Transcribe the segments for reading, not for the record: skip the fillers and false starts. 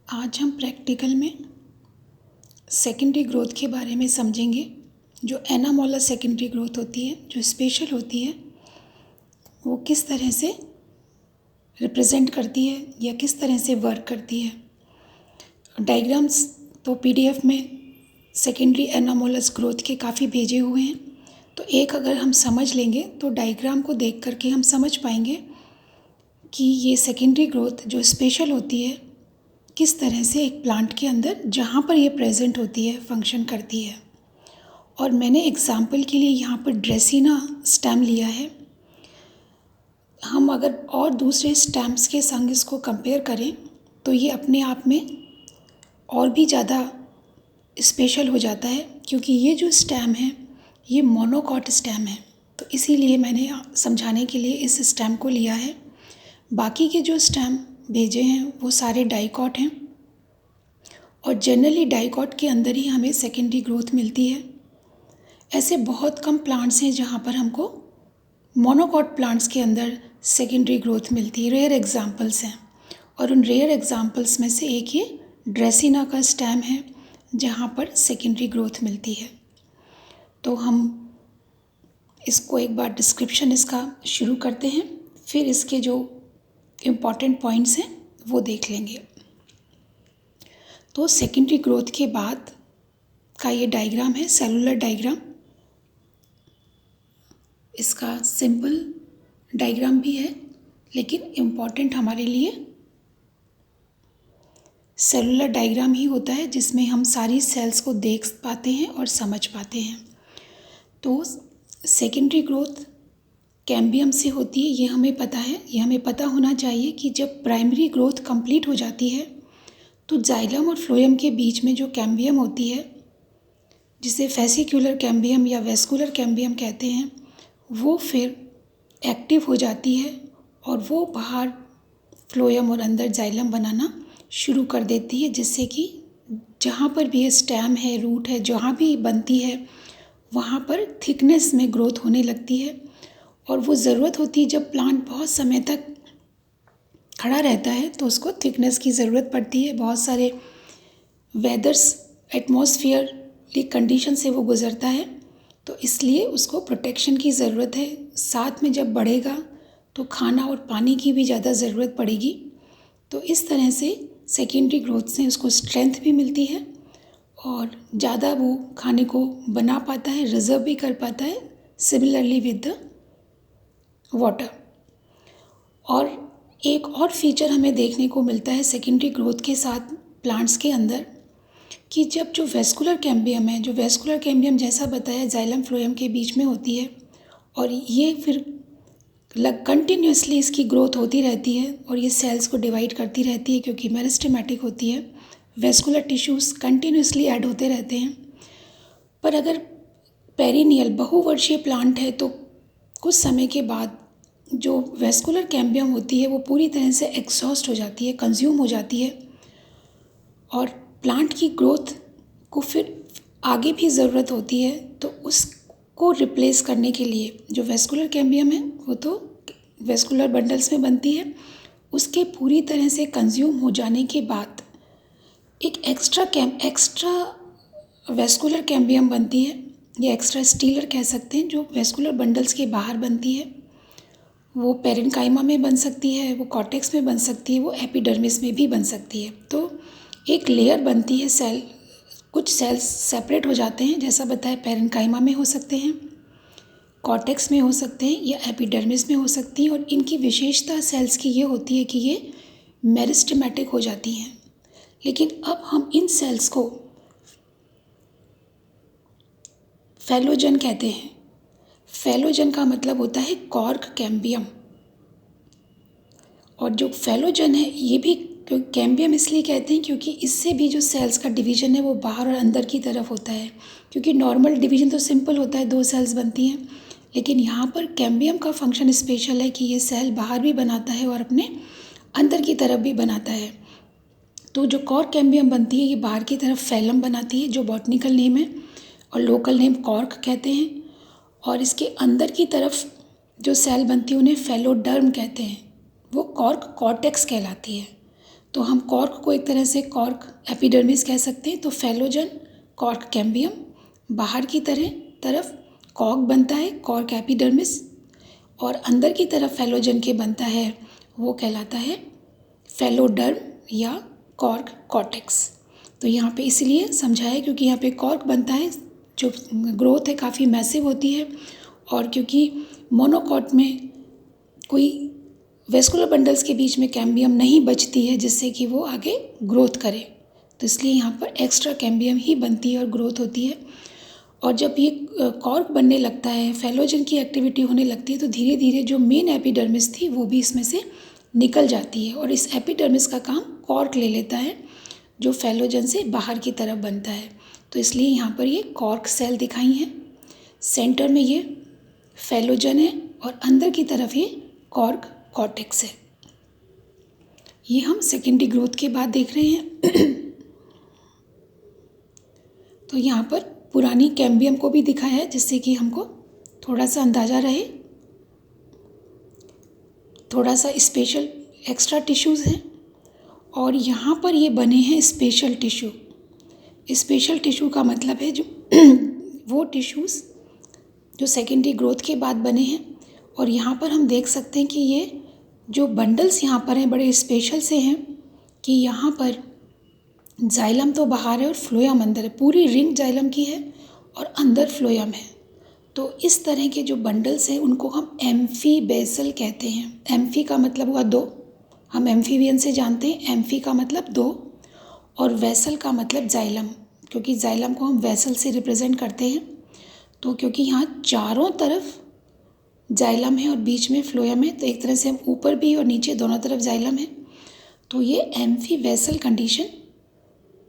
आज हम प्रैक्टिकल में सेकेंडरी ग्रोथ के बारे में समझेंगे। जो एनामोलर सेकेंडरी ग्रोथ होती है, जो स्पेशल होती है, वो किस तरह से रिप्रेजेंट करती है या किस तरह से वर्क करती है। डायग्राम्स तो पीडीएफ में सेकेंडरी एनामोलस ग्रोथ के काफ़ी भेजे हुए हैं, तो एक अगर हम समझ लेंगे तो डायग्राम को देख करके हम समझ पाएंगे कि ये सेकेंडरी ग्रोथ जो स्पेशल होती है किस तरह से एक प्लांट के अंदर जहाँ पर ये प्रेजेंट होती है फंक्शन करती है। और मैंने एग्जाम्पल के लिए यहाँ पर ड्रेसिना स्टेम लिया है। हम अगर और दूसरे स्टेम्स के संग इसको कंपेयर करें तो ये अपने आप में और भी ज़्यादा स्पेशल हो जाता है, क्योंकि ये जो स्टेम है ये मोनोकॉट स्टेम है। तो इसीलिए मैंने समझाने के लिए इस स्टेम को लिया है। बाकी के जो स्टेम भेजे हैं वो सारे डाइकॉट हैं, और जनरली डाइकॉट के अंदर ही हमें सेकेंडरी ग्रोथ मिलती है। ऐसे बहुत कम प्लांट्स हैं जहाँ पर हमको मोनोकॉट प्लांट्स के अंदर सेकेंडरी ग्रोथ मिलती है। रेयर एग्जांपल्स हैं, और उन रेयर एग्जांपल्स में से एक ये ड्रेसिना का स्टेम है जहाँ पर सेकेंडरी ग्रोथ मिलती है। तो हम इसको एक बार डिस्क्रिप्शन इसका शुरू करते हैं, फिर इसके जो इम्पॉर्टेंट पॉइंट्स हैं वो देख लेंगे। तो सेकेंडरी ग्रोथ के बाद का ये डायग्राम है, सेलुलर डायग्राम। इसका सिंपल डायग्राम भी है, लेकिन इम्पॉर्टेंट हमारे लिए सेलुलर डायग्राम ही होता है, जिसमें हम सारी सेल्स को देख पाते हैं और समझ पाते हैं। तो सेकेंडरी ग्रोथ कैम्बियम से होती है, ये हमें पता है। ये हमें पता होना चाहिए कि जब प्राइमरी ग्रोथ कंप्लीट हो जाती है तो जाइलम और फ्लोएम के बीच में जो कैम्बियम होती है, जिसे फेसिक्युलर कैम्बियम या वेस्कुलर कैम्बियम कहते हैं, वो फिर एक्टिव हो जाती है और वो बाहर फ्लोएम और अंदर जाइलम बनाना शुरू कर देती है, जिससे कि जहाँ पर भी स्टेम है, रूट है, जहाँ भी बनती है वहाँ पर थिकनेस में ग्रोथ होने लगती है। और वो ज़रूरत होती है, जब प्लांट बहुत समय तक खड़ा रहता है तो उसको थिकनेस की ज़रूरत पड़ती है। बहुत सारे वेदर्स, एटमॉस्फेयर की कंडीशन से वो गुज़रता है, तो इसलिए उसको प्रोटेक्शन की ज़रूरत है। साथ में जब बढ़ेगा तो खाना और पानी की भी ज़्यादा ज़रूरत पड़ेगी। तो इस तरह से सेकेंडरी ग्रोथ से उसको स्ट्रेंथ भी मिलती है और ज़्यादा वो खाने को बना पाता है, रिजर्व भी कर पाता है, सिमिलरली विद द वाटर। और एक और फीचर हमें देखने को मिलता है सेकेंडरी ग्रोथ के साथ प्लांट्स के अंदर, कि जब जो वेस्कुलर कैम्बियम है, जो वेस्कुलर कैम्बियम जैसा बताया जाइलम फ्लोएम के बीच में होती है, और ये फिर कंटिन्यूसली इसकी ग्रोथ होती रहती है और ये सेल्स को डिवाइड करती रहती है, क्योंकि मेरिस्टेमेटिक होती है। वेस्कुलर टिश्यूज़ कंटिन्यूसली ऐड होते रहते हैं। पर अगर पेरिनियल बहुवर्षीय प्लांट है तो कुछ समय के बाद जो वेस्कुलर कैम्बियम होती है वो पूरी तरह से एग्जॉस्ट हो जाती है, कंज्यूम हो जाती है, और प्लांट की ग्रोथ को फिर आगे भी ज़रूरत होती है। तो उसको रिप्लेस करने के लिए जो वेस्कुलर कैम्बियम है वो तो वेस्कुलर बंडल्स में बनती है, उसके पूरी तरह से कंज्यूम हो जाने के बाद एक एक्स्ट्रा वेस्कुलर कैम्बियम बनती है, या एक्स्ट्रा स्टीलर कह सकते हैं, जो वेस्कुलर बंडल्स के बाहर बनती है। वो पेरेन्काइमा में बन सकती है, वो कॉर्टेक्स में बन सकती है, वो एपिडर्मिस में भी बन सकती है। तो एक लेयर बनती है सेल, कुछ सेल्स सेपरेट हो जाते हैं, जैसा बताया पेरेन्काइमा में हो सकते हैं, कॉर्टेक्स में हो सकते हैं, या एपिडर्मिस में हो सकती हैं। और इनकी विशेषता सेल्स की ये होती है कि ये मेरिस्टेमेटिक हो जाती हैं। लेकिन अब हम इन सेल्स को फेलोजन कहते हैं। फेलोजन का मतलब होता है कॉर्क कैम्बियम। और जो फेलोजन है ये भी कैम्बियम इसलिए कहते हैं क्योंकि इससे भी जो सेल्स का डिवीज़न है वो बाहर और अंदर की तरफ होता है। क्योंकि नॉर्मल डिवीज़न तो सिंपल होता है, 2 सेल्स बनती हैं, लेकिन यहाँ पर कैम्बियम का फंक्शन स्पेशल है कि ये सेल बाहर भी बनाता है और अपने अंदर की तरफ भी बनाता है। तो जो कॉर्क कैम्बियम बनती है ये बाहर की तरफ फैलम बनाती है, जो बॉटनिकल नेम है, और लोकल नेम कॉर्क कहते हैं। और इसके अंदर की तरफ जो सेल बनती है उन्हें फेलोडर्म कहते हैं, वो कॉर्क कॉर्टेक्स कहलाती है। तो हम कॉर्क को एक तरह से कॉर्क एपिडर्मिस कह सकते हैं। तो फेलोजन कॉर्क कैम्बियम, बाहर की तरफ कॉर्क बनता है कॉर्क एपिडर्मिस, और अंदर की तरफ फेलोजन के बनता है वो कहलाता है फेलोडर्म या कॉर्क कॉर्टेक्स। तो यहाँ पे इसलिए समझाया क्योंकि यहाँ पे कॉर्क बनता है, जो ग्रोथ है काफ़ी मैसिव होती है, और क्योंकि मोनोकॉट में कोई वेस्कुलर बंडल्स के बीच में कैम्बियम नहीं बचती है जिससे कि वो आगे ग्रोथ करे, तो इसलिए यहाँ पर एक्स्ट्रा कैम्बियम ही बनती है और ग्रोथ होती है। और जब ये कॉर्क बनने लगता है, फेलोजन की एक्टिविटी होने लगती है, तो धीरे धीरे जो मेन एपिडर्मिस थी वो भी इसमें से निकल जाती है, और इस एपिडर्मिस का काम कॉर्क ले लेता है जो फेलोजन से बाहर की तरफ बनता है। तो इसलिए यहाँ पर ये कॉर्क सेल दिखाई हैं। सेंटर में ये फेलोजन है और अंदर की तरफ ये कॉर्क कॉर्टेक्स है। ये हम सेकेंडरी ग्रोथ के बाद देख रहे हैं। तो यहाँ पर पुरानी कैम्बियम को भी दिखाया है जिससे कि हमको थोड़ा सा अंदाज़ा रहे। थोड़ा सा स्पेशल एक्स्ट्रा टिश्यूज़ हैं, और यहाँ पर ये बने हैं स्पेशल टिश्यू। स्पेशल टिश्यू का मतलब है जो वो टिश्यूज़ जो सेकेंडरी ग्रोथ के बाद बने हैं। और यहाँ पर हम देख सकते हैं कि ये जो बंडल्स यहाँ पर हैं बड़े स्पेशल से हैं कि यहाँ पर जाइलम तो बाहर है और फ्लोएम अंदर है। पूरी रिंग जाइलम की है और अंदर फ्लोएम है। तो इस तरह के जो बंडल्स हैं उनको हम एम्फीबेसल कहते हैं। एम्फी का मतलब हुआ दो, हम एम्फीबियन से जानते हैं। एम्फी का मतलब दो और वेसल का मतलब जाइलम, क्योंकि जाइलम को हम वेसल से रिप्रेजेंट करते हैं। तो क्योंकि यहाँ चारों तरफ जाइलम है और बीच में फ्लोएम है, तो एक तरह से हम ऊपर भी और नीचे दोनों तरफ जाइलम है, तो ये एम्फीवेसल कंडीशन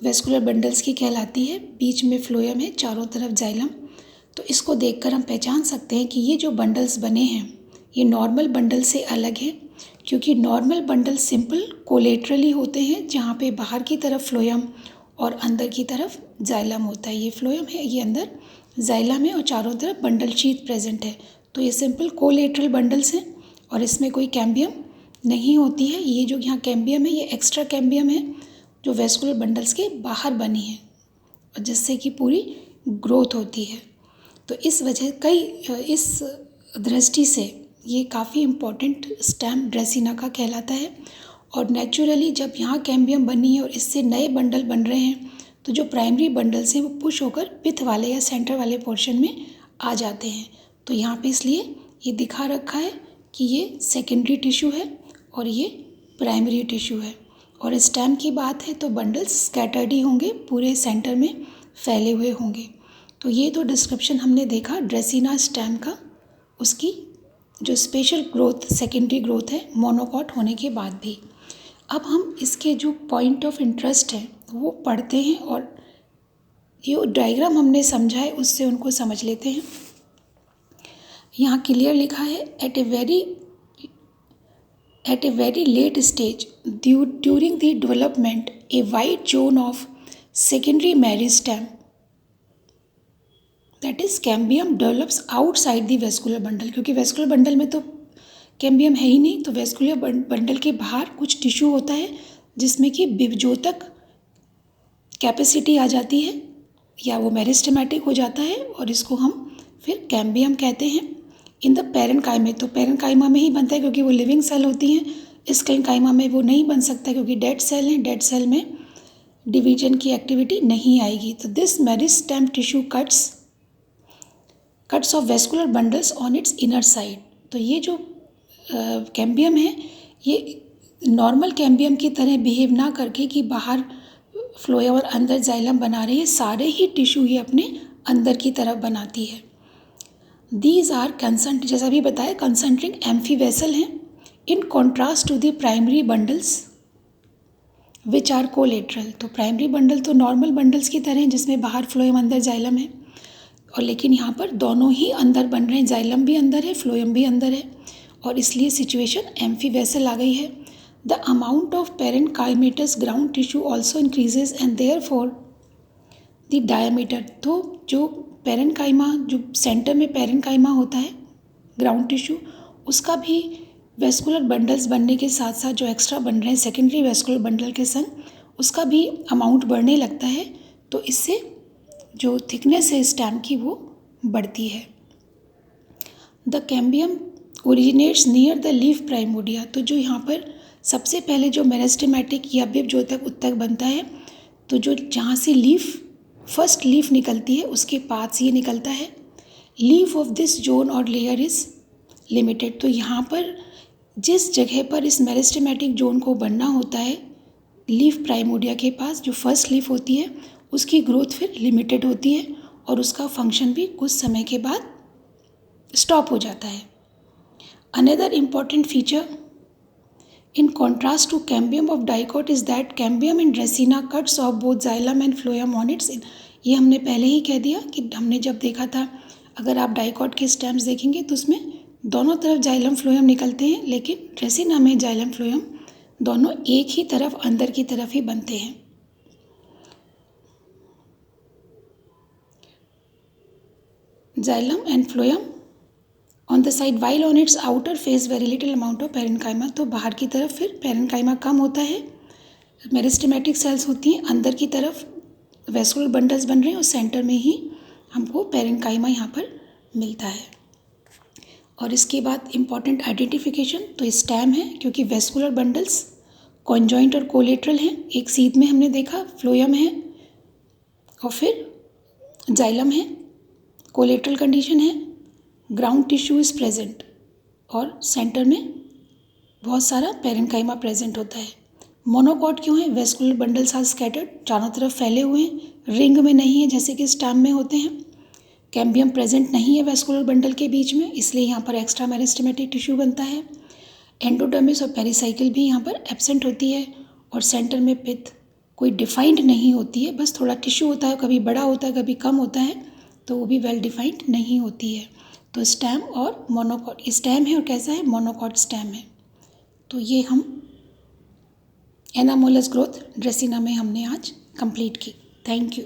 वेस्कुलर बंडल्स की कहलाती है। बीच में फ्लोएम है, चारों तरफ जाइलम। तो इसको देखकर हम पहचान सकते हैं कि ये जो बंडल्स बने हैं ये नॉर्मल बंडल से अलग है, क्योंकि नॉर्मल बंडल सिंपल कोलेटरली होते हैं जहाँ पे बाहर की तरफ फ्लोएम और अंदर की तरफ जाइलम होता है। ये फ्लोएम है, ये अंदर जाइलम है और चारों तरफ बंडल शीथ प्रेजेंट है। तो ये सिंपल कोलेटरल बंडल्स हैं और इसमें कोई कैम्बियम नहीं होती है। ये जो यहाँ कैम्बियम है ये एक्स्ट्रा कैम्बियम है जो वेस्कुलर बंडल्स के बाहर बनी है और जिससे कि पूरी ग्रोथ होती है। तो इस वजह इस दृष्टि से ये काफ़ी इम्पॉर्टेंट स्टेम ड्रेसिना का कहलाता है। और नेचुरली जब यहाँ कैम्बियम बनी है और इससे नए बंडल बन रहे हैं तो जो प्राइमरी बंडल्स हैं वो पुश होकर पिथ वाले या सेंटर वाले पोर्शन में आ जाते हैं। तो यहाँ पे इसलिए ये दिखा रखा है कि ये सेकेंडरी टिश्यू है और ये प्राइमरी टिश्यू है। और स्टेम की बात है तो बंडल्स स्कैटर्ड ही होंगे, पूरे सेंटर में फैले हुए होंगे। तो ये तो डिस्क्रिप्शन हमने देखा ड्रेसिना स्टेम का, उसकी जो स्पेशल ग्रोथ सेकेंडरी ग्रोथ है मोनोकॉट होने के बाद भी। अब हम इसके जो पॉइंट ऑफ इंटरेस्ट है वो पढ़ते हैं और ये डायग्राम हमने समझा है उससे उनको समझ लेते हैं। यहाँ क्लियर लिखा है at a very late stage during the development a wide zone of secondary meristem that is cambium develops outside the vascular bundle. क्योंकि वेस्कुलर बंडल में तो कैम्बियम है ही नहीं, तो वेस्कुलर बंडल के बाहर कुछ टिश्यू होता है जिसमें कि विभजोतक कैपेसिटी आ जाती है या वो मेरिस्टेमेटिक हो जाता है और इसको हम फिर कैम्बियम कहते हैं। इन द पैरेन्काइमा, तो पैरेन्काइमा में ही बनता है क्योंकि वो लिविंग सेल होती हैं। स्क्लेन्काइमा में वो नहीं बन सकता क्योंकि डेड सेल हैं, डेड सेल में डिवीजन की एक्टिविटी नहीं आएगी। तो this meristem tissue cuts of vascular bundles on it's inner side. तो ये जो कैम्बियम है ये नॉर्मल कैम्बियम की तरह बिहेव ना करके कि बाहर फ्लोएम और अंदर जाइलम बना रही है, सारे ही टिश्यू ये अपने अंदर की तरफ बनाती है। दीज आर कंसेंट, जैसा भी बताया कंसेंट्रिक एम्फीवेसल हैं in contrast to the primary bundles which are collateral. तो प्राइमरी बंडल तो नॉर्मल बंडल्स की तरह हैं जिसमें बाहर फ्लोएम अंदर जाइलम है, और लेकिन यहाँ पर दोनों ही अंदर बन रहे हैं, जाइलम भी अंदर है फ्लोएम भी अंदर है, और इसलिए सिचुएशन एम्फीवेसल आ गई है। The amount of parenchymatous ground tissue also increases and therefore the diameter. तो जो पैरेन्काइमा, जो सेंटर में पैरेन्काइमा होता है ग्राउंड टिश्यू, उसका भी वेस्कुलर बंडल्स बनने के साथ साथ जो एक्स्ट्रा बन रहे हैं सेकेंडरी वेस्कुलर बंडल के संग, उसका भी अमाउंट बढ़ने लगता है, तो इससे जो थिकनेस है स्टेम की वो बढ़ती है। The cambium originates near the leaf primordia. तो जो यहाँ पर सबसे पहले जो मेरिस्टेमेटिक या विभज्योतक उत्तक बनता है, तो जो जहाँ से फर्स्ट लीफ निकलती है उसके पास ये निकलता है। लीफ ऑफ दिस जोन और लेयर इज लिमिटेड। तो यहाँ पर जिस जगह पर इस मेरिस्टेमेटिक जोन को बनना होता है लीफ प्राइमोडिया के पास, जो फर्स्ट लीफ होती है उसकी ग्रोथ फिर लिमिटेड होती है और उसका फंक्शन भी कुछ समय के बाद स्टॉप हो जाता है। Another important feature in contrast to cambium of dicot is that cambium in Dracaena cuts off both xylem and phloem on its. ये हमने पहले ही कह दिया कि हमने जब देखा था, अगर आप डाइकॉट के स्टेम्स देखेंगे तो उसमें दोनों तरफ जाइलम फ्लोएम निकलते हैं, लेकिन ड्रेसिना में जाइलम फ्लोएम दोनों एक ही तरफ अंदर की तरफ ही बनते हैं। Xylem and phloem on the side while on it's outer face very little amount of parenchyma. तो बाहर की तरफ फिर पेरेन्काइमा कम होता है, मेरिस्टेमेटिक सेल्स होती हैं, अंदर की तरफ वेस्कुलर बंडल्स बन रहे हैं और सेंटर में ही हमको पेरेन्काइमा यहाँ पर मिलता है। और इसके बाद इम्पॉर्टेंट आइडेंटिफिकेशन, तो स्टेम है क्योंकि वेस्कुलर बंडल्स कॉन्जॉइंट और कोलेट्रल हैं, एक सीध में हमने देखा, फ्लोएम है और फिर जाइलम है, कोलेट्रल कंडीशन है, ग्राउंड टिश्यू इज़ प्रेजेंट और सेंटर में बहुत सारा पेरेन्काइमा प्रेजेंट होता है। मोनोकॉट क्यों है? वेस्कुलर बंडल्स आर स्कैटर्ड, चारों तरफ फैले हुए हैं, रिंग में नहीं है जैसे कि स्टेम में होते हैं। कैम्बियम प्रेजेंट नहीं है वेस्कुलर बंडल के बीच में, इसलिए यहाँ पर एक्स्ट्रा मेरिस्टेमेटिक टिश्यू बनता है। एंडोडर्मिस और पेरिसाइकिल भी यहाँ पर एब्सेंट होती है और सेंटर में पिथ कोई डिफाइंड नहीं होती है, बस थोड़ा टिश्यू होता है, कभी बड़ा होता है कभी कम होता है, तो वो भी वेल डिफाइंड नहीं होती है। तो स्टेम और मोनोकॉट, स्टेम है और कैसा है? मोनोकॉट स्टेम है। तो ये हम एनामोलस ग्रोथ ड्रेसिना में हमने आज कंप्लीट की। Thank you.